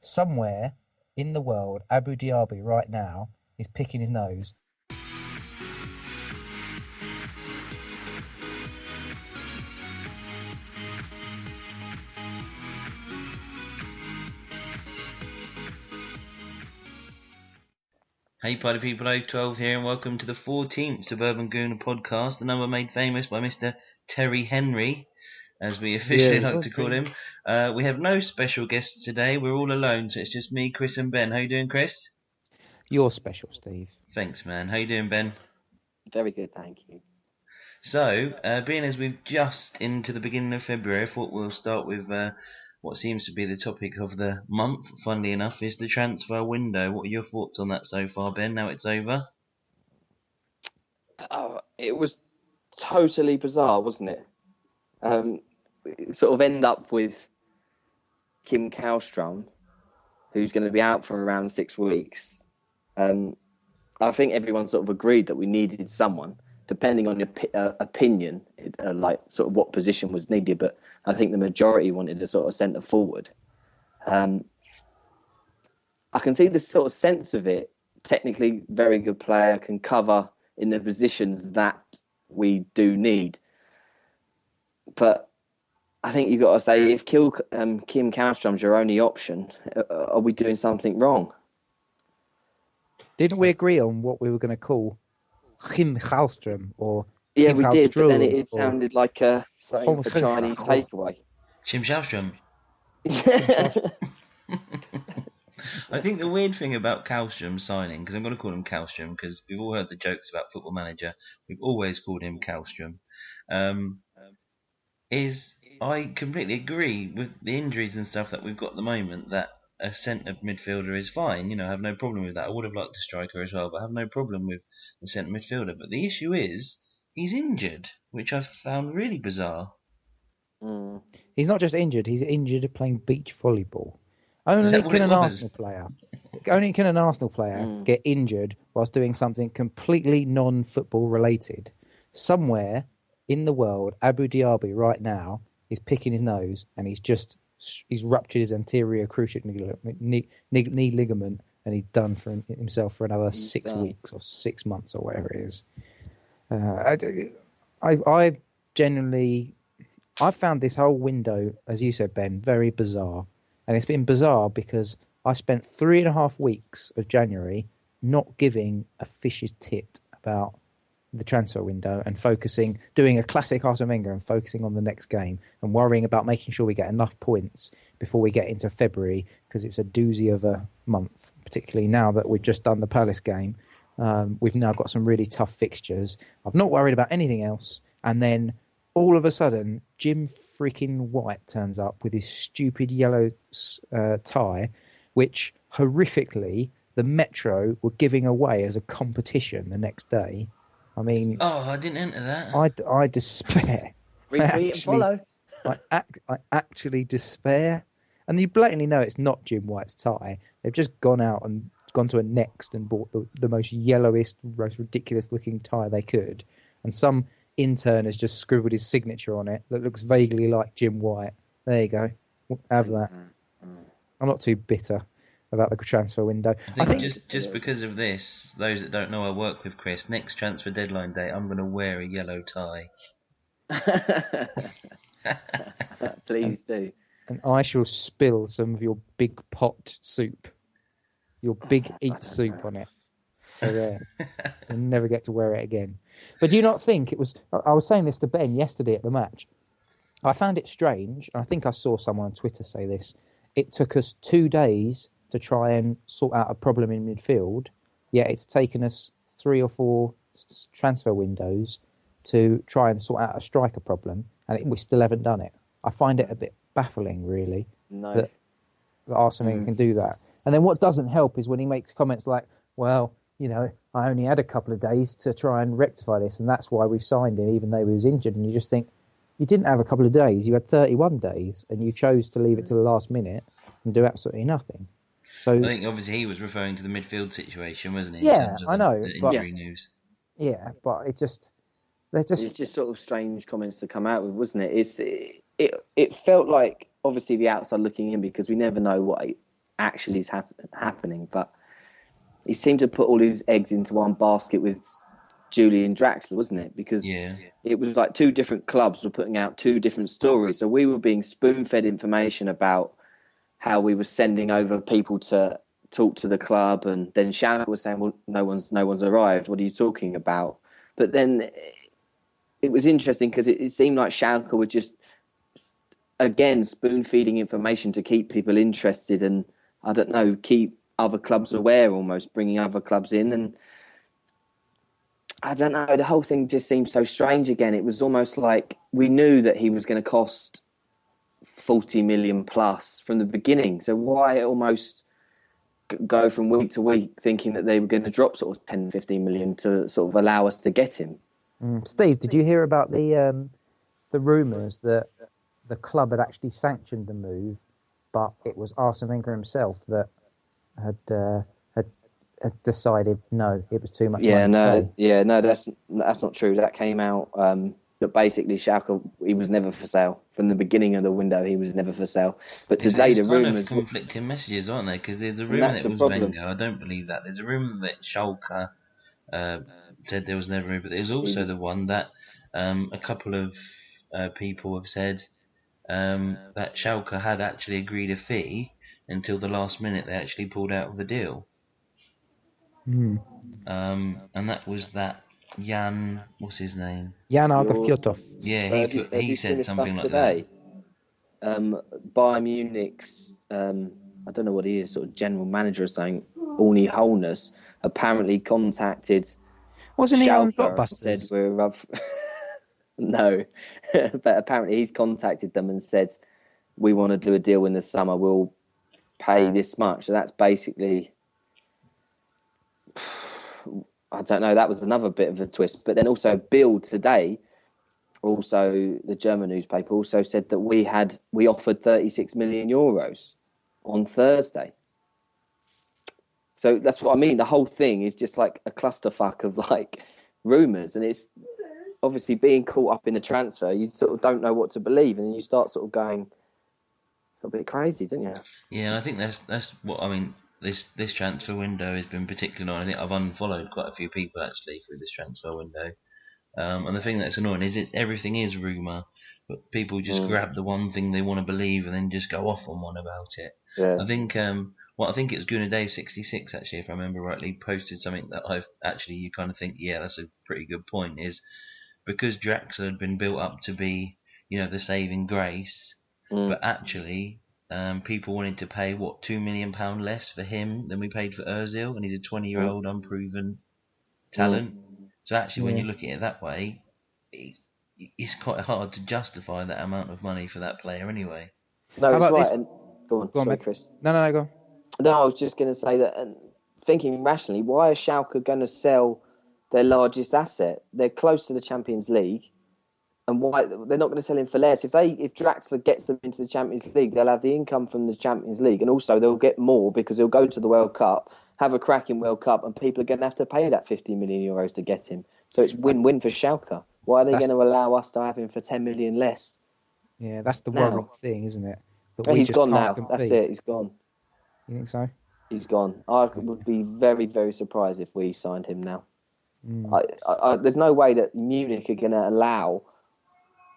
Somewhere in the world, Abu Diaby right now is picking his nose. Hey party people, 012 here and welcome to the 14th Suburban Gooner podcast, the number made famous by Mr. Terry Henry, as we officially like to call him. We have no special guests today, we're all alone, so it's just me, Chris and Ben. How you doing, Chris? You're special, Steve. Thanks, man. How you doing, Ben? Very good, thank you. So, being as we've just into the beginning of February, I thought we'll start with what seems to be the topic of the month, funnily enough, is the transfer window. What are your thoughts on that so far, Ben, now it's over? Oh, it was totally bizarre, wasn't it? It sort of end up with Kim Kallstrom, who's going to be out for around 6 weeks. I think everyone sort of agreed that we needed someone, depending on your opinion, like sort of what position was needed. But I think the majority wanted a sort of centre forward. I can see the sort of sense of it. Technically, very good player, can cover in the positions that we do need. But I think you've got to say, if Kim Kallstrom's your only option, are we doing something wrong? Didn't we agree on what we were going to call Kim Kallstrom or Yeah, Kim we did, but then it or sounded like something for Chinese takeaway. Kim Kallstrom. I think the weird thing about Kallstrom signing, because I'm going to call him Kallstrom, because we've all heard the jokes about Football Manager, we've always called him Kallstrom, is I completely agree with the injuries and stuff that we've got at the moment, that a centre midfielder is fine. You know, I have no problem with that. I would have liked a striker as well, but I have no problem with the centre midfielder. But the issue is, he's injured, which I found really bizarre. He's not just injured, he's injured playing beach volleyball. Only can an Arsenal player get injured whilst doing something completely non-football related. Somewhere in the world, Abu Diaby right now is picking his nose and he's ruptured his anterior cruciate knee ligament and he's done for himself for another 6 weeks or 6 months or whatever it is. I found this whole window, as you said, Ben, very bizarre. And it's been bizarre because I spent 3.5 weeks of January not giving a fish's tit about the transfer window and doing a classic Arsene Wenger and focusing on the next game and worrying about making sure we get enough points before we get into February, because it's a doozy of a month, particularly now that we've just done the Palace game. We've now got some really tough fixtures. I've not worried about anything else. And then all of a sudden, Jim freaking White turns up with his stupid yellow tie, which horrifically the Metro were giving away as a competition the next day. I mean, I didn't enter that. I despair. Retweet and follow. I actually despair. And you blatantly know it's not Jim White's tie. They've just gone out and gone to a Next and bought the most yellowest, most ridiculous looking tie they could. And some intern has just scribbled his signature on it that looks vaguely like Jim White. There you go. Have that. I'm not too bitter about the transfer window. I think just because of this, those that don't know I work with Chris, next transfer deadline day, I'm going to wear a yellow tie. Please do. And I shall spill some of your big pot soup. Your big eat soup on it. So there. You'll never get to wear it again. But do you not think it was... I was saying this to Ben yesterday at the match. I found it strange, and I think I saw someone on Twitter say this. It took us 2 days to try and sort out a problem in midfield, yet it's taken us 3 or 4 transfer windows to try and sort out a striker problem, and we still haven't done it. I find it a bit baffling, really, that Arsene can do that. And then what doesn't help is when he makes comments like, well, you know, I only had a couple of days to try and rectify this, and that's why we've signed him, even though he was injured. And you just think, you didn't have a couple of days, you had 31 days, and you chose to leave it to the last minute and do absolutely nothing. So I think obviously he was referring to the midfield situation, wasn't he? Yeah, I know. The injury news. Yeah, but it's just sort of strange comments to come out with, wasn't it? It felt like obviously the outside looking in, because we never know what actually is happening. But he seemed to put all his eggs into one basket with Julian Draxler, wasn't it? Because it was like two different clubs were putting out two different stories. So we were being spoon-fed information about how we were sending over people to talk to the club, and then Schalke was saying, well, no one's arrived. What are you talking about? But then it was interesting because it seemed like Schalke were just, again, spoon-feeding information to keep people interested and, I don't know, keep other clubs aware, almost bringing other clubs in. And I don't know, the whole thing just seemed so strange again. It was almost like we knew that he was going to cost 40 million plus from the beginning. So why almost go from week to week thinking that they were going to drop sort of 10, 15 million to sort of allow us to get him? Steve, did you hear about the rumours that the club had actually sanctioned the move, but it was Arsene Wenger himself that had decided no, it was too much money to pay? No, that's not true. That came out that basically Schalke, he was never for sale from the beginning of the window. He was never for sale. But today the rumours, conflicting messages, aren't they? Because there's a rumour that it was Wenger. I don't believe that. There's a rumour that Schalke said there was never a move, but there's also the one that a couple of people have said that Schalke had actually agreed a fee until the last minute. They actually pulled out of the deal. And that was that Jan, what's his name? Jan Argafjotov. Yeah, he said something like today? Bayern Munich's, I don't know what he is, sort of general manager or something, Orny Holness, apparently contacted. Wasn't he on Blockbusters? Said we're up. No, but apparently he's contacted them and said, we want to do a deal in the summer, we'll pay this much. So that's basically, I don't know, that was another bit of a twist. But then also Bild today, also the German newspaper, also said that we offered 36 million euros on Thursday. So that's what I mean. The whole thing is just like a clusterfuck of like rumours, and it's obviously being caught up in the transfer. You sort of don't know what to believe, and then you start sort of going, it's a bit crazy, don't you? Yeah, I think that's what I mean. This transfer window has been particularly annoying. I think I've unfollowed quite a few people actually through this transfer window. And the thing that's annoying is everything is rumour, but people just grab the one thing they want to believe and then just go off on one about it. Yeah. I think I think it was Gooner Dave 66 actually, if I remember rightly, posted something that you kind of think, yeah, that's a pretty good point. Is because Draxler had been built up to be, the saving grace, but actually people wanted to pay £2 million less for him than we paid for Ozil, and he's a 20-year-old unproven talent. So actually, when you look at it that way, it's quite hard to justify that amount of money for that player anyway. No, How it's about right. this? And, go on, sorry, Chris. No, go on. No, I was just going to say that, and thinking rationally, why is Schalke going to sell their largest asset? They're close to the Champions League, and why they're not going to sell him for less? If Draxler gets them into the Champions League, they'll have the income from the Champions League, and also they'll get more because they'll go to the World Cup, have a cracking World Cup, and people are going to have to pay that 50 million euros to get him. So it's win-win for Schalke. Why are they going to allow us to have him for 10 million less? Yeah, that's the worrying thing, isn't it? He's gone now. Compete. That's it. He's gone. You think so? He's gone. I would be very, very surprised if we signed him now. There's no way that Munich are going to allow,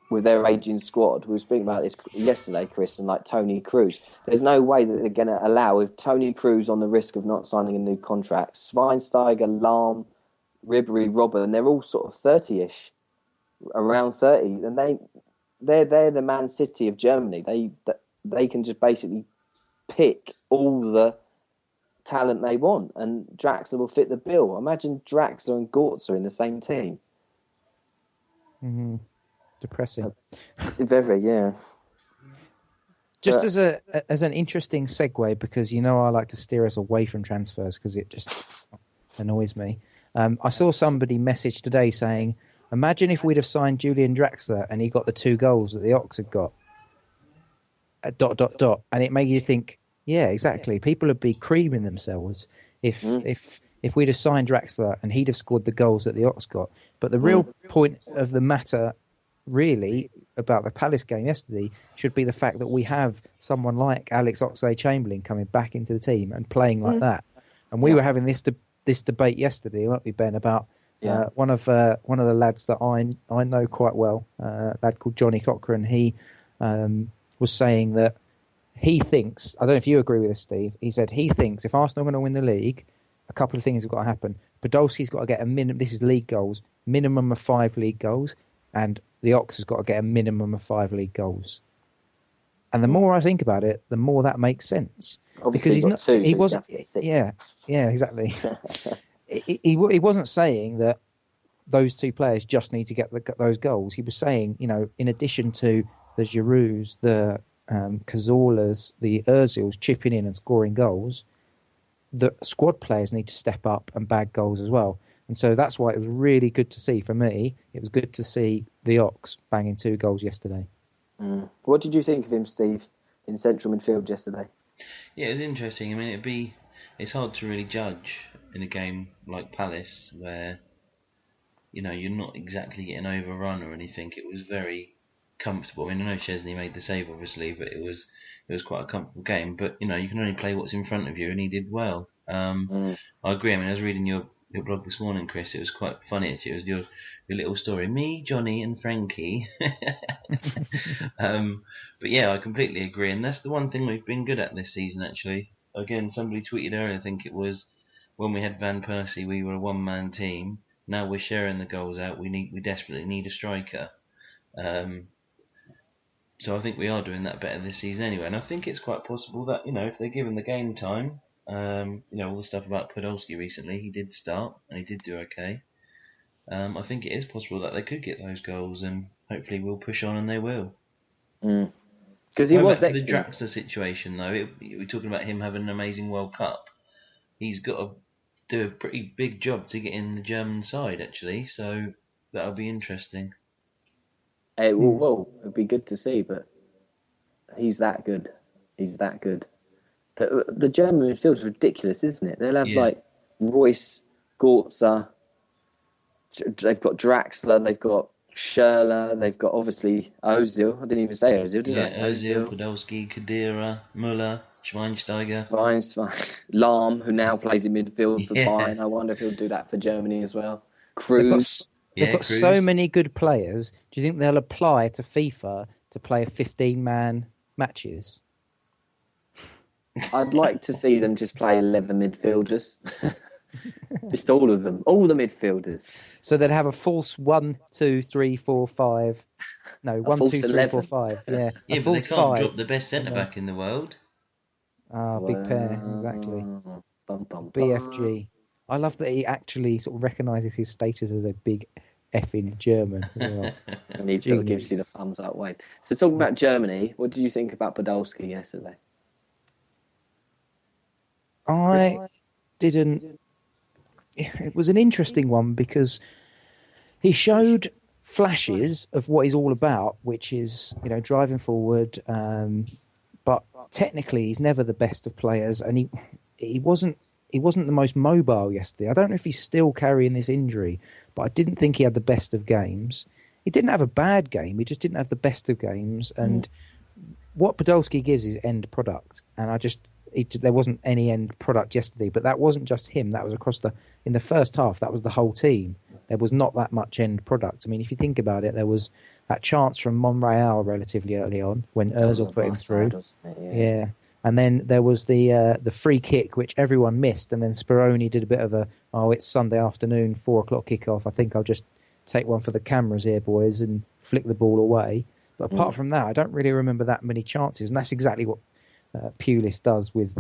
with their aging squad, we were speaking about this yesterday, Chris, and like Tony Cruz, there's no way that they're going to allow, with Tony Cruz on the risk of not signing a new contract, Schweinsteiger, Lahm, Ribery, Robben, they're all sort of 30-ish, around 30, and they're the Man City of Germany. They can just basically pick all the talent they want, and Draxler will fit the bill. Imagine Draxler and Götze in the same team. Depressing. Very, yeah. Just as an interesting segue, because I like to steer us away from transfers because it just annoys me. I saw somebody message today saying, imagine if we'd have signed Julian Draxler and he got the 2 goals that the Ox had got. ... And it made you think, yeah, exactly. People would be creaming themselves if we'd have signed Draxler and he'd have scored the goals that the Ox got. But the real point of the matter really about the Palace game yesterday should be the fact that we have someone like Alex Oxlade-Chamberlain coming back into the team and playing like that. And we were having this debate yesterday, weren't we, Ben, about one of the lads that I know quite well, a lad called Johnny Cochran. He was saying that he thinks, I don't know if you agree with this, Steve, he said he thinks if Arsenal are going to win the league, a couple of things have got to happen. Podolski's got to get a minimum, this is league goals, minimum of 5 league goals, and the Ox has got to get a minimum of 5 league goals. And the more I think about it, the more that makes sense. Obviously because he wasn't. Yeah, exactly. he wasn't saying that those two players just need to get those goals. He was saying, in addition to the Giroux, the Cazorlas, the Ozils chipping in and scoring goals, the squad players need to step up and bag goals as well. And so that's why it was really good to see, for me, it was good to see the Ox banging 2 goals yesterday. What did you think of him, Steve, in central midfield yesterday? Yeah, it was interesting. I mean, it's hard to really judge in a game like Palace where, you're not exactly getting overrun or anything. It was very comfortable. I mean, I know Chesney made the save, obviously, but it was quite a comfortable game. But, you can only play what's in front of you, and he did well. I agree. I mean, I was reading your blog this morning, Chris. It was quite funny, actually. It was your little story. Me, Johnny, and Frankie. But yeah, I completely agree. And that's the one thing we've been good at this season, actually. Again, somebody tweeted earlier, I think it was, when we had Van Persie, we were a one-man team. Now we're sharing the goals out. We desperately need a striker. So I think we are doing that better this season anyway. And I think it's quite possible that, if they're given the game time, all the stuff about Podolski recently, he did start and he did do okay. I think it is possible that they could get those goals, and hopefully we'll push on, and they will. Because he was excellent. The Draxler situation, though, we're talking about him having an amazing World Cup. He's got to do a pretty big job to get in the German side, actually. So that'll be interesting. It'd be good to see, but he's that good. The German midfield's ridiculous, isn't it? They'll have like Royce, Gortza, they've got Draxler, they've got Schürrle, they've got obviously Ozil. I didn't even say Ozil, did I? Ozil, Podolski, Kadira, Müller, Schweinsteiger. Lahm, who now plays in midfield for Bayern. I wonder if he'll do that for Germany as well. Cruz. They've got so many good players. Do you think they'll apply to FIFA to play 15-man matches? I'd like to see them just play 11 midfielders. Just all of them. All the midfielders. So they'd have a false 1, 2, 3, 4, 5. No, 1, 2, 3, 4, 5. Yeah, but they can't drop the best centre-back in the world. Big pair, exactly. BFG. I love that he actually sort of recognises his status as a big effing German as well. And he still gives you the thumbs up wave. So talking about Germany, what did you think about Podolski yesterday? I didn't. It was an interesting one because he showed flashes of what he's all about, which is, driving forward. But technically, he's never the best of players, and he wasn't the most mobile yesterday. I don't know if he's still carrying this injury, but I didn't think he had the best of games. He didn't have a bad game. He just didn't have the best of games. And what Podolski gives is end product. And there wasn't any end product yesterday, but that wasn't just him. That was in the first half, that was the whole team. There was not that much end product. I mean, if you think about it, there was that chance from Monreal relatively early on when Ozil put him through. Yeah. And then there was the free kick, which everyone missed. And then Speroni did a bit of it's Sunday afternoon, 4:00 kickoff. I think I'll just take one for the cameras here, boys, and flick the ball away. But apart from that, I don't really remember that many chances. And that's exactly what Pulis does with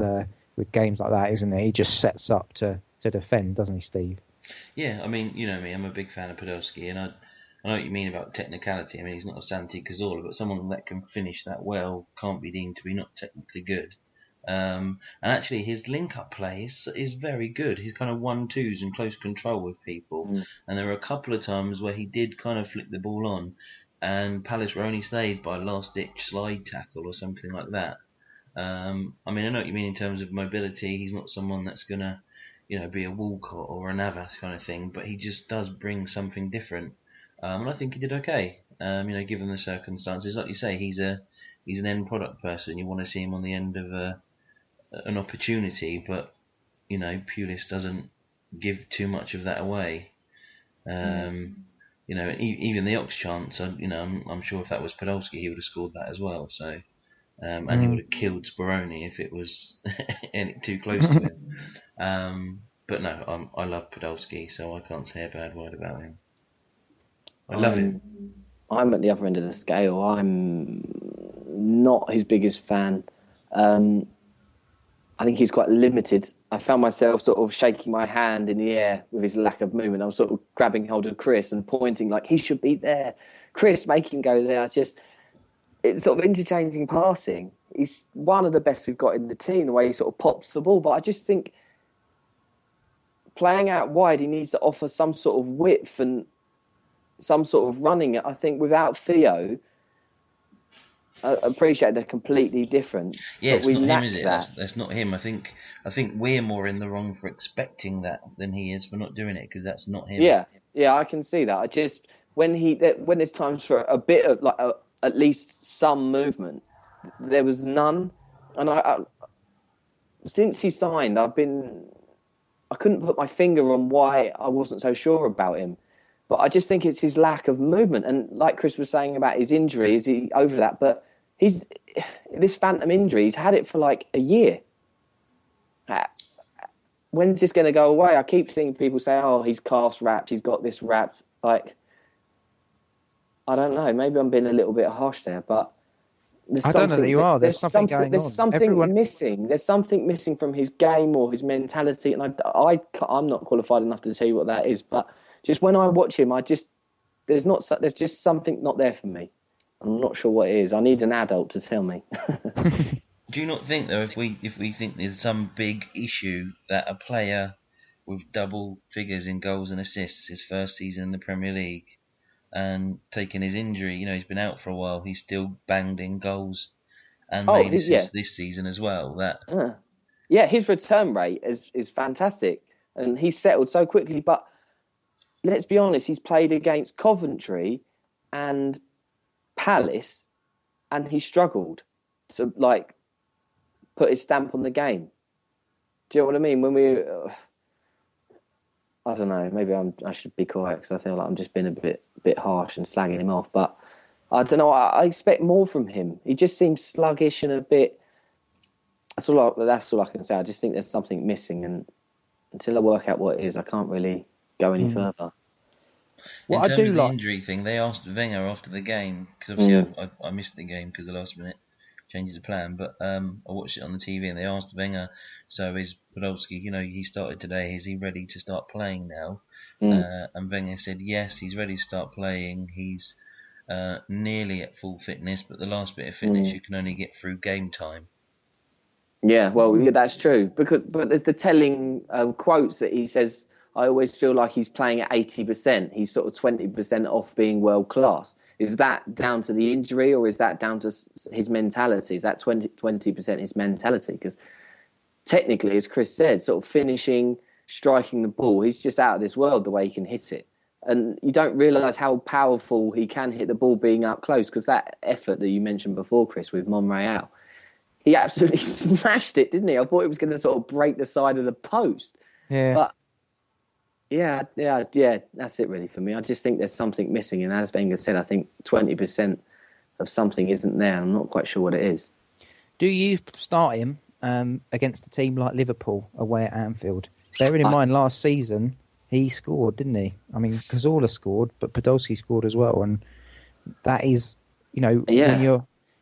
games like that, isn't it? He just sets up to defend, doesn't he, Steve? Yeah, I mean, you know me, I'm a big fan of Podolski, and I know what you mean about technicality. I mean, he's not a Santi Cazorla, but someone that can finish that well can't be deemed to be not technically good. And actually, his link-up play is very good. He's kind of 1-2s in close control with people. And there were a couple of times where he did kind of flick the ball on, and Palace were only saved by a last-ditch slide tackle or something like that. I mean, I know what you mean in terms of mobility. He's not someone that's going to, be a Walcott or a Navas kind of thing, but he just does bring something different. And I think he did okay. Given the circumstances. Like you say, he's an end product person. You want to see him on the end of an opportunity, but Pulis doesn't give too much of that away. Even the Ox chance. I'm sure if that was Podolski, he would have scored that as well. So, and he would have killed Speroni if it was any too close to him. But no, I love Podolski, so I can't say a bad word about him. I love him. I'm at the other end of the scale. I'm not his biggest fan. I think he's quite limited. I found myself sort of shaking my hand in the air with his lack of movement. I was sort of grabbing hold of Chris and pointing like he should be there. Chris, make him go there. It's sort of interchanging passing. He's one of the best we've got in the team, the way he sort of pops the ball. But I just think playing out wide, he needs to offer some sort of width and some sort of running. I think without Theo, I appreciate they're completely different. Yeah, but we it's not lack him, is it? that. That's not him. I think we're more in the wrong for expecting that than he is for not doing it, because that's not him. Yeah, I can see that. I just when there's times for a bit of at least some movement, there was none. And I since he signed, I couldn't put my finger on why I wasn't so sure about him. But I just think it's his lack of movement. And like Chris was saying about his injury, is he over that? But this phantom injury, he's had it for like a year. When's this going to go away? I keep seeing people say, oh, he's calves wrapped, he's got this wrapped. Like, I don't know. Maybe I'm being a little bit harsh there, but I don't know that you are. There's something going on. There's something missing. There's something missing from his game or his mentality. And I'm not qualified enough to tell you what that is, but just when I watch him, there's just something not there for me. I'm not sure what it is. I need an adult to tell me. Do you not think, though, if we think there's some big issue that a player with double figures in goals and assists his first season in the Premier League and taking his injury, he's been out for a while, he's still banged in goals and made assists this season as well. His return rate is fantastic and he's settled so quickly, but let's be honest, he's played against Coventry and Palace and he struggled to put his stamp on the game. Do you know what I mean? When I don't know, maybe I should be quiet because I feel like I'm just being a bit harsh and slagging him off, but I don't know, I expect more from him. He just seems sluggish and a bit, that's all I can say. I just think there's something missing, and until I work out what it is, I can't really go any further. In terms of the injury thing, they asked Wenger after the game, because obviously I missed the game because the last minute changes of plan, but I watched it on the TV and they asked Wenger, so is Podolski, he started today, is he ready to start playing now? And Wenger said yes, he's ready to start playing, he's nearly at full fitness, but the last bit of fitness you can only get through game time. Yeah, well, that's true, but there's the telling quotes that he says, I always feel like he's playing at 80%. He's sort of 20% off being world class. Is that down to the injury or is that down to his mentality? Is that 20% his mentality? Because technically, as Chris said, sort of finishing, striking the ball, he's just out of this world the way he can hit it. And you don't realise how powerful he can hit the ball being up close, because that effort that you mentioned before, Chris, with Monreal, he absolutely smashed it, didn't he? I thought it was going to sort of break the side of the post. Yeah. But Yeah, that's it really for me. I just think there's something missing, and as Wenger said, I think 20% of something isn't there. I'm not quite sure what it is. Do you start him against a team like Liverpool away at Anfield? Bearing in mind last season he scored, didn't he? I mean, Cazorla scored, but Podolski scored as well, and that is,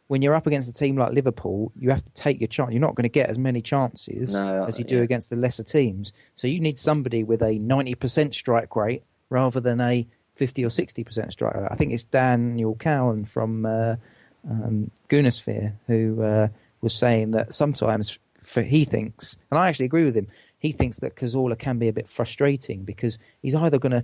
when you're up against a team like Liverpool, you have to take your chance. You're not going to get as many chances as you do against the lesser teams. So you need somebody with a 90% strike rate rather than a 50 or 60% strike rate. I think it's Daniel Cowan from Gooners who was saying that sometimes he thinks, and I actually agree with him, he thinks that Cazorla can be a bit frustrating because he's either going to,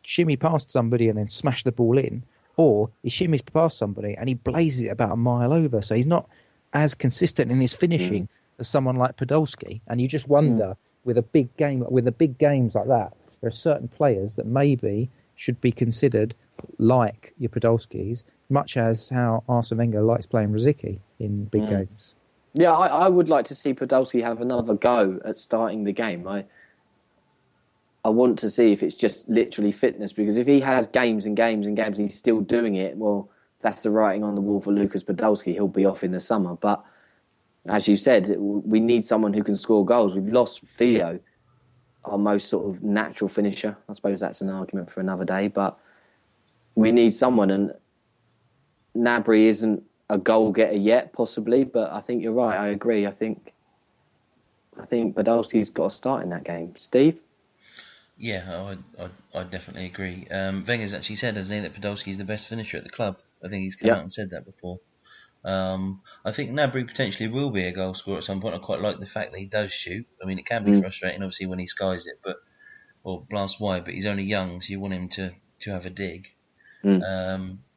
shimmy past somebody and then smash the ball in, or he shimmies past somebody and he blazes it about a mile over. So he's not as consistent in his finishing as someone like Podolski. And you just wonder, with the big games like that, there are certain players that maybe should be considered like your Podolskis, much as how Arsene Wenger likes playing Rosicky in big games. Yeah, I would like to see Podolski have another go at starting the game. I want to see if it's just literally fitness, because if he has games and games and games and he's still doing it, well, that's the writing on the wall for Lucas Podolski. He'll be off in the summer. But as you said, we need someone who can score goals. We've lost Theo, our most sort of natural finisher. I suppose that's an argument for another day, but we need someone. And Gnabry isn't a goal getter yet, possibly, but I think you're right. I agree. I think Podolski's got to start in that game. Steve? Yeah, I definitely agree. Wenger's actually said, hasn't he, that Podolski's the best finisher at the club. I think he's come out and said that before. I think Gnabry potentially will be a goal scorer at some point. I quite like the fact that he does shoot. I mean, it can be frustrating, obviously, when he skies it, or blasts wide, but he's only young, so you want him to have a dig.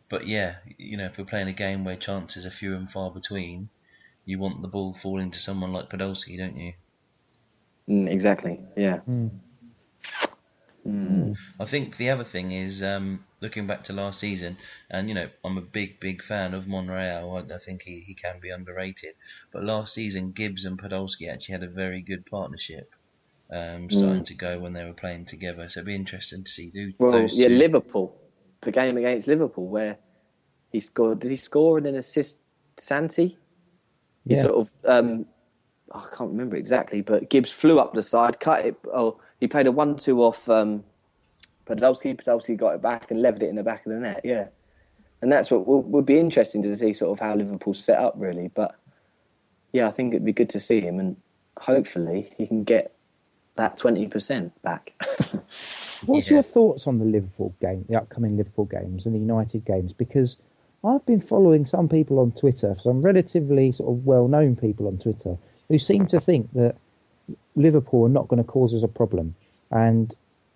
But yeah, if we're playing a game where chances are few and far between, you want the ball falling to someone like Podolski, don't you? Exactly, yeah. I think the other thing is, looking back to last season, and I'm a big fan of Monreal. I think he can be underrated. But last season, Gibbs and Podolski actually had a very good partnership, starting to go when they were playing together. So it'd be interesting to see those two. Liverpool, the game against Liverpool where he scored. Did he score and then assist Santi? He sort of, I can't remember exactly, but Gibbs flew up the side, cut it. Oh, he played a 1-2 off Podolski. Podolski got it back and levelled it in the back of the net. Yeah, and that's what would be interesting to see, sort of how Liverpool's set up, really. But yeah, I think it'd be good to see him, and hopefully he can get that 20% back. What's your thoughts on the Liverpool game, the upcoming Liverpool games and the United games? Because I've been following some people on Twitter, some relatively sort of well-known people on Twitter, who seem to think that Liverpool are not going to cause us a problem. And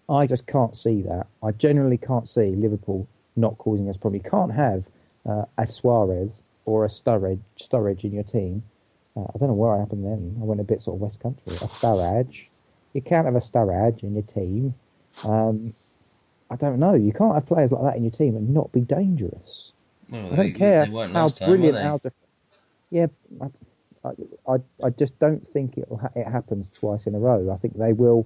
I just can't see that. I generally can't see Liverpool not causing us a problem. You can't have a Suarez or a Sturridge in your team. I don't know where I happened then. I went a bit sort of West Country. A Sturridge. You can't have a Sturridge in your team. I don't know. You can't have players like that in your team and not be dangerous. Well, I don't care how brilliant our defense. Yeah, I just don't think it happens twice in a row. I think they will.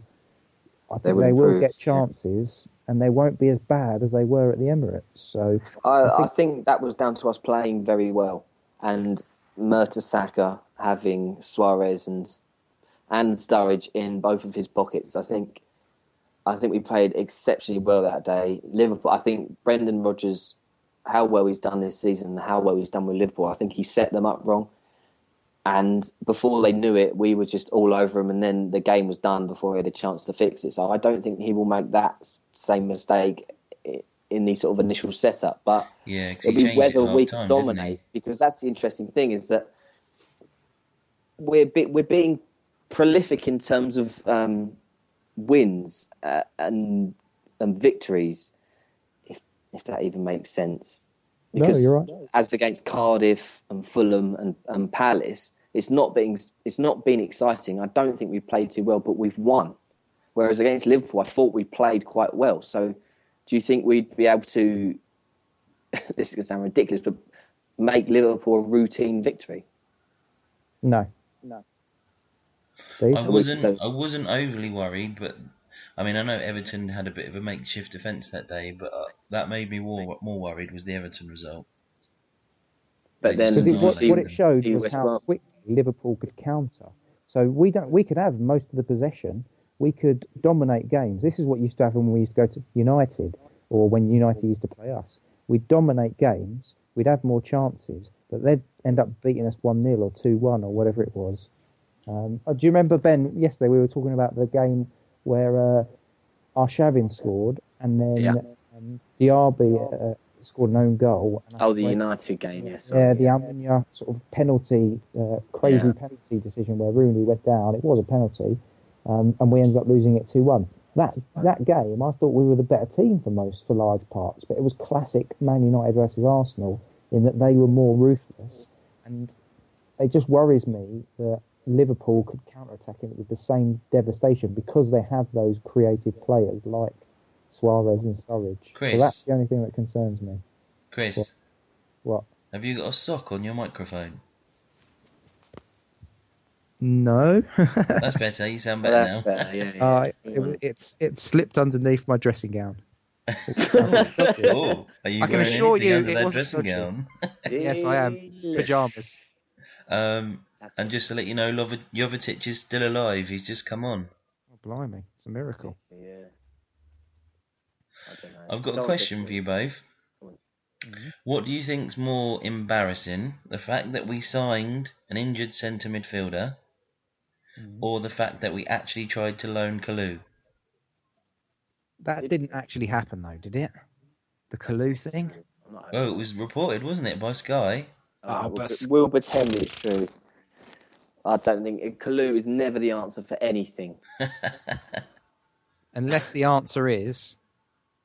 I think they will get chances, and they won't be as bad as they were at the Emirates. So I think that was down to us playing very well, and Mertesacker having Suarez and Sturridge in both of his pockets. I think we played exceptionally well that day. Liverpool. I think Brendan Rodgers, how well he's done this season, how well he's done with Liverpool. I think he set them up wrong. And before they knew it, we were just all over him, and then the game was done before he had a chance to fix it. So I don't think he will make that same mistake in the sort of initial setup. But it'll be whether we can dominate, because that's the interesting thing, is that we're being prolific in terms of wins and victories, if that even makes sense. Because no, you're right. As against Cardiff and Fulham and Palace, it's not been exciting. I don't think we've played too well, but we've won. Whereas against Liverpool, I thought we played quite well. So do you think we'd be able to, this is going to sound ridiculous, but make Liverpool a routine victory? No. I wasn't overly worried, but I mean, I know Everton had a bit of a makeshift defence that day, but that made me more worried was the Everton result. But then what it showed was how quickly Liverpool could counter. So we could have most of the possession. We could dominate games. This is what used to happen when we used to go to United, or when United used to play us. We'd dominate games. We'd have more chances, but they'd end up beating us 1-0 or 2-1 or whatever it was. Do you remember, Ben, yesterday we were talking about the game where Arshavin scored, and then Diaby scored an own goal. And the United game, yes. Yeah, the Almunia sort of penalty, crazy penalty decision where Rooney went down. It was a penalty, and we ended up losing it 2-1. That game, I thought we were the better team for large parts, but it was classic Man United versus Arsenal in that they were more ruthless, and it just worries me that Liverpool could counter-attack it with the same devastation because they have those creative players like Suarez and Sturridge. Chris. So that's the only thing that concerns me. Chris. What? Have you got a sock on your microphone? No. That's better. You sound better now. Better, yeah. It's slipped underneath my dressing gown. Oh, are you I can wearing assure anything you under it that wasn't dressing dodgy. gown? Yes, I am. Pyjamas. And just to let you know, Jovetic is still alive. He's just come on. Oh, blimey. It's a miracle. Yeah. I don't know. I've got a question for you both. Mm-hmm. What do you think's more embarrassing? The fact that we signed an injured centre midfielder, or the fact that we actually tried to loan Kalou? That didn't actually happen, though, did it? The Kalou thing? Oh, it was reported, wasn't it, by Sky? We'll pretend it's true. I don't think Kalou is never the answer for anything. Unless the answer is,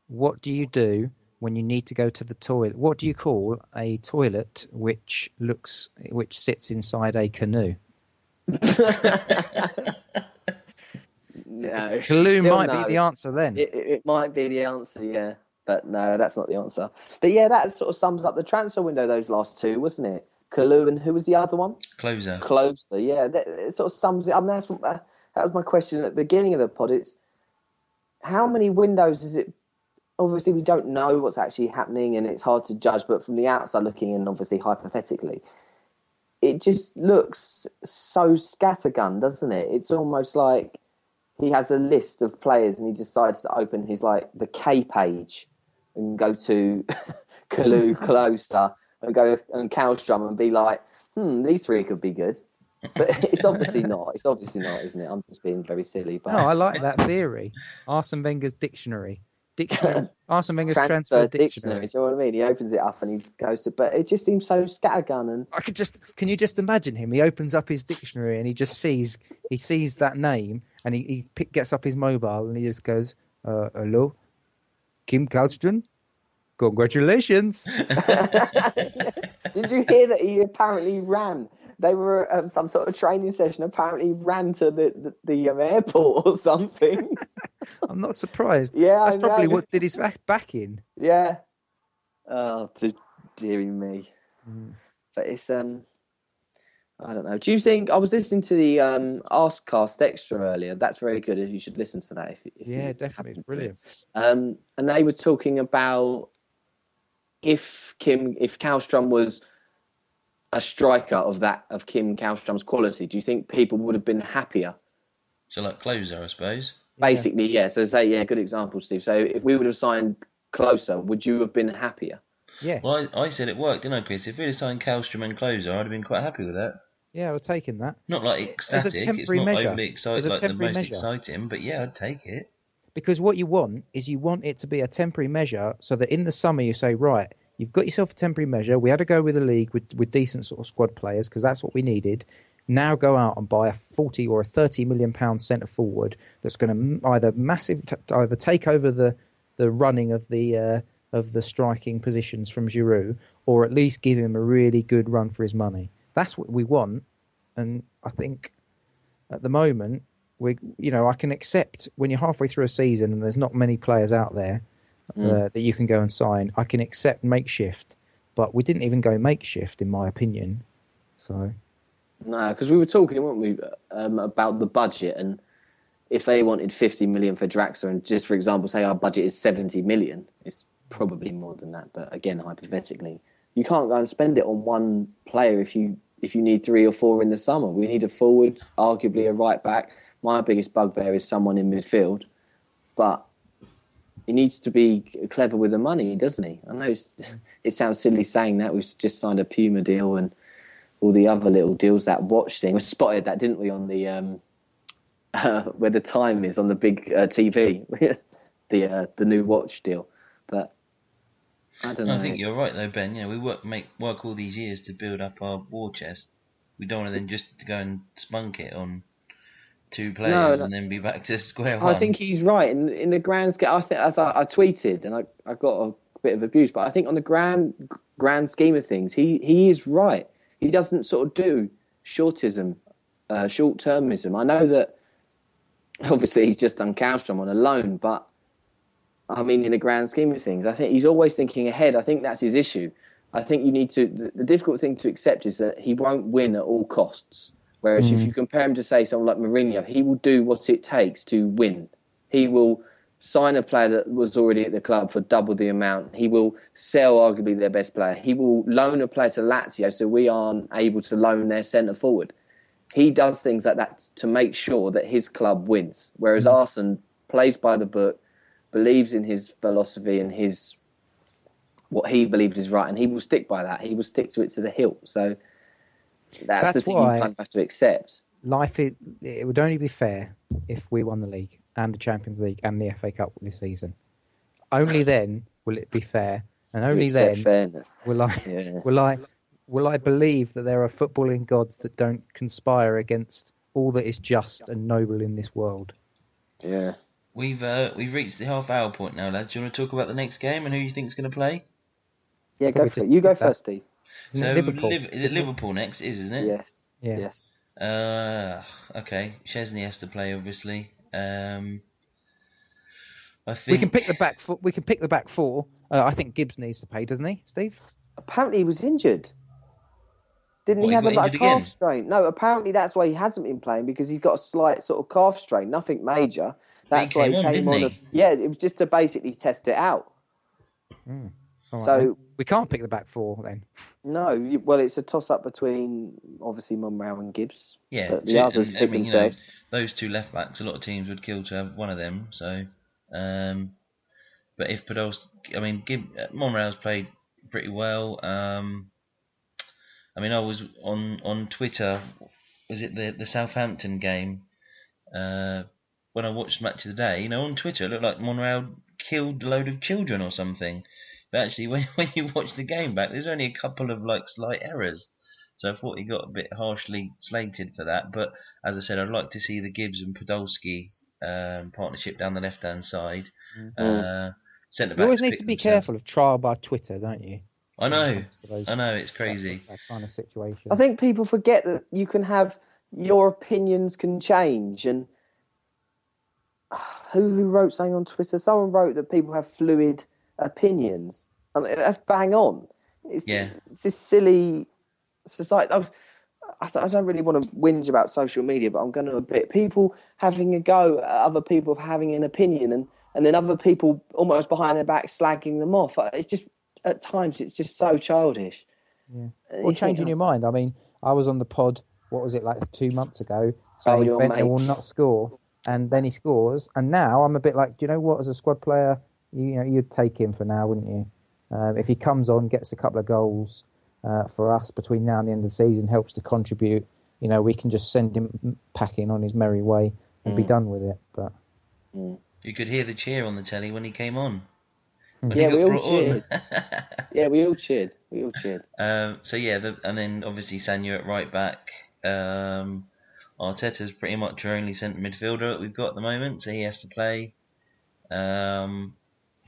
what do you do when you need to go to the toilet? What do you call a toilet which sits inside a canoe? No, Kalou might be the answer then. It might be the answer, yeah. But no, that's not the answer. But yeah, that sort of sums up the transfer window, those last two, wasn't it? Kalou and who was the other one? Closer, yeah. It sort of sums it up. That was my question at the beginning of the pod. It's how many windows is it? Obviously, we don't know what's actually happening and it's hard to judge, but from the outside looking in, obviously, hypothetically, it just looks so scattergun, doesn't it? It's almost like he has a list of players and he decides to open his, the K page and go to Kalou, Closer, and go and Kallstrom and be like, these three could be good. But it's obviously not. It's obviously not, isn't it? I'm just being very silly. But... No, I like that theory. Arsene Wenger's dictionary. Arsene Wenger's transfer dictionary. Do you know what I mean? He opens it up and he goes to... But it just seems so scattergun. And Can you just imagine him? He opens up his dictionary and he just sees that name and he gets up his mobile and he just goes, hello, Kim Kallstrom? Congratulations. Did you hear that he apparently ran? They were at some sort of training session. Apparently, ran to the airport or something. I'm not surprised. Yeah, that's probably what did his back in. Yeah. Oh, dearie me. But it's I don't know. Do you think I was listening to the Askcast Extra earlier? That's very good. You should listen to that. If definitely, it's brilliant. And they were talking about if Kallstrom was a striker of Kim Kallstrom's quality, do you think people would have been happier? So like Closer, I suppose. Basically, yeah. So good example, Steve. So if we would have signed Closer, would you have been happier? Yes. Well, I said it worked, didn't I, Chris? If we'd have signed Kallstrom and Closer, I'd have been quite happy with that. Yeah, I would have taken that. Not like ecstatic. As a temporary it's not measure. overly exciting, As a like the temporary most measure. exciting, but yeah, I'd take it. Because what you want is it to be a temporary measure so that in the summer you say, right, you've got yourself a temporary measure. We had to go with a league with decent sort of squad players because that's what we needed. Now go out and buy a 40 or a 30 million pound centre forward that's going to either take over the running of the striking positions from Giroud, or at least give him a really good run for his money. That's what we want, and I think at the moment I can accept when you're halfway through a season and there's not many players out there that you can go and sign. I can accept makeshift, but we didn't even go makeshift, in my opinion. So. No, because we were talking, weren't we, about the budget, and if they wanted 50 million for Draxler, and just for example, say our budget is 70 million, it's probably more than that. But again, hypothetically, you can't go and spend it on one player if you need 3 or 4 in the summer. We need a forward, arguably a right back. My biggest bugbear is someone in midfield, but he needs to be clever with the money, doesn't he? I know it sounds silly saying that. We've just signed a Puma deal and all the other little deals, that watch thing. We spotted that, didn't we, on the where the time is on the big TV, the new watch deal. But I don't know. I think you're right though, Ben. Yeah, we work all these years to build up our war chest. We don't want to then just go and spunk it on 2 players and then be back to square one. I think he's right in the grand scale. I think, as I tweeted, and I got a bit of abuse, but I think on the grand scheme of things, he is right. He doesn't sort of do short-termism. I know that obviously he's just done Kallstrom on a loan, but I mean, in the grand scheme of things, I think he's always thinking ahead. I think that's his issue. I think you need to. The difficult thing to accept is that he won't win at all costs. Whereas if you compare him to, say, someone like Mourinho, he will do what it takes to win. He will sign a player that was already at the club for double the amount. He will sell arguably their best player. He will loan a player to Lazio so we aren't able to loan their centre forward. He does things like that to make sure that his club wins. Whereas Arsene plays by the book, believes in his philosophy and what he believes is right, and he will stick by that. He will stick to it to the hilt. So that's the thing you kind of have to accept. It would only be fair if we won the league and the Champions League and the FA Cup this season. Only then will it be fair, and only then fairness. will I believe that there are footballing gods that don't conspire against all that is just and noble in this world. Yeah. We've reached the half-hour point now, lads. Do you want to talk about the next game and who you think is going to play? Yeah, go for it. You go first, Steve. So Liverpool. Is it Liverpool next? Isn't it? Yes. Yeah. Yes. Okay. Chesney has to play, obviously. I think We can pick the back. We can pick the back four. I think Gibbs needs to play, doesn't he, Steve? Apparently, he was injured. Didn't he have a calf strain? No, apparently that's why he hasn't been playing, because he's got a slight sort of calf strain. Nothing major. That's why he came on. Yeah, it was just to basically test it out. Right, so then. We can't pick the back four then. No, well, it's a toss-up between obviously Monreal and Gibbs. Yeah, but the others pick themselves. Those two left backs, a lot of teams would kill to have one of them. So, but if Podolski, Monreal's played pretty well. I was on Twitter. Was it the Southampton game? When I watched Match of the Day, on Twitter it looked like Monreal killed a load of children or something. But actually, when you watch the game back, there's only a couple of slight errors. So I thought he got a bit harshly slated for that. But as I said, I'd like to see the Gibbs and Podolski partnership down the left-hand side. You always need to be careful of trial by Twitter, don't you? I know, it's crazy. That kind of situation. I think people forget that you can have your opinions can change, and who wrote something on Twitter? Someone wrote that people have fluid opinions. I mean, that's bang on. It's this silly. It's just like I don't really want to whinge about social media, but I'm going to a bit. People having a go at other people having an opinion, and then other people almost behind their back slagging them off. It's just at times it's just so childish. Yeah. Or changing your mind. I mean, I was on the pod. What was it, 2 months ago? Saying Bentner will not score, and then he scores. And now I'm a bit like, do you know what? As a squad player, you'd take him for now, wouldn't you? If he comes on, gets a couple of goals for us between now and the end of the season, helps to contribute. We can just send him packing on his merry way and be done with it. But you could hear the cheer on the telly when he came on. Yeah, we all cheered. Yeah, we all cheered. And then obviously Sanyo at right back. Arteta's pretty much our only centre midfielder that we've got at the moment, so he has to play. And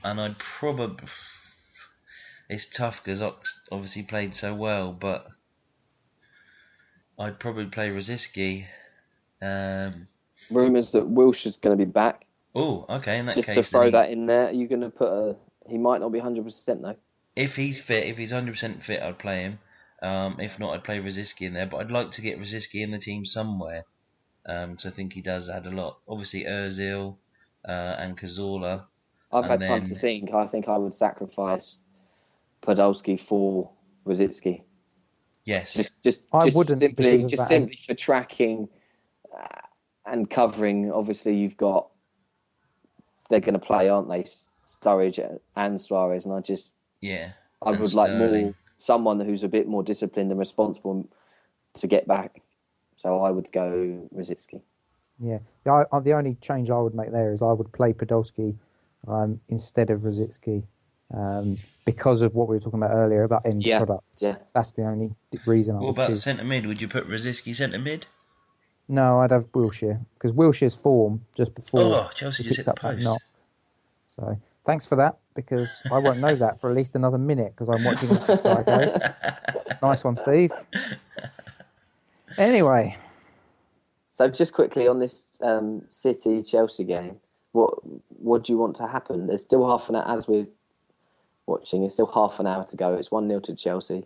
I'd probably... It's tough because Ox obviously played so well, but I'd probably play Rosicky. Rumours that Wilshire's going to be back. Oh, okay. In that case, just to throw that in there, you're going to put he might not be 100% though. If he's fit, if he's 100% fit, I'd play him. If not, I'd play Rosicky in there. But I'd like to get Rosicky in the team somewhere. So I think he does add a lot. Obviously, Ozil and Cazorla. I've had time to think. I think I would sacrifice Podolski for Rosicky. Yes. Just simply for tracking and covering. Obviously, they're going to play, aren't they? Sturridge and Suarez, and I would like more someone who's a bit more disciplined and responsible to get back. So I would go Rosicky. Yeah, the only change I would make there is I would play Podolski instead of Rosicky because of what we were talking about earlier about end product. Yeah, that's the only reason. What about centre mid? Would you put Rosicky centre mid? No, I'd have Wilshere because Wilshere's form just before Chelsea he just picks hit up the post. that knock. So thanks for that, because I won't know that for at least another minute because I'm watching the Sky go. Nice one, Steve. Anyway. So just quickly on this City-Chelsea game, what what do you want to happen? There's still half an hour, as we're watching, it's still half an hour to go. It's 1-0 to Chelsea.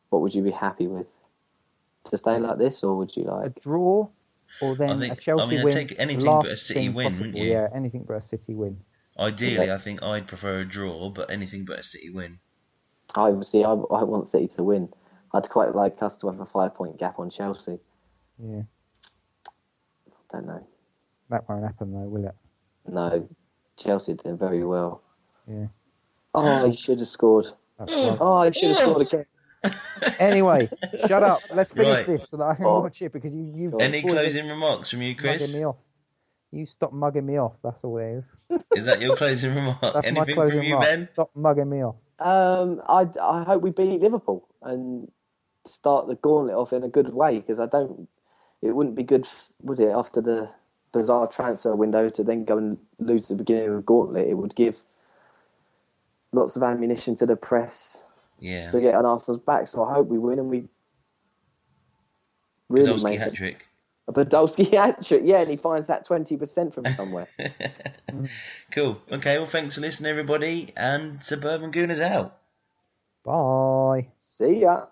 What would you be happy with? To stay like this, or would you like a draw, or then a Chelsea win? I'd take anything last but a City thing win, possible. wouldn't you? Yeah, anything but a City win. Ideally, I think I'd prefer a draw, but anything but a City win. I want City to win. I'd quite like us to have a 5-point gap on Chelsea. Yeah. Don't know. That won't happen though, will it? No. Chelsea did very well. Yeah. Oh, he should have scored. Oh, he should have scored again. Anyway, shut up. Let's finish this so that I can watch it, because you Any closing remarks from you, Chris? Mugging me off. You stop mugging me off. That's all it is. Is that your closing remark? That's Anything my closing from you, remark. Ben? Stop mugging me off. I hope we beat Liverpool and start the gauntlet off in a good way, because it wouldn't be good, would it, after the bizarre transfer window to then go and lose the beginning of the gauntlet. It would give lots of ammunition to the press to get on Arsenal's back. So I hope we win and we really make hat-trick. A Podolski hat-trick, yeah, and he finds that 20% from somewhere. Cool. Okay, well, thanks for listening, everybody, and Suburban Gooners out. Bye. See ya.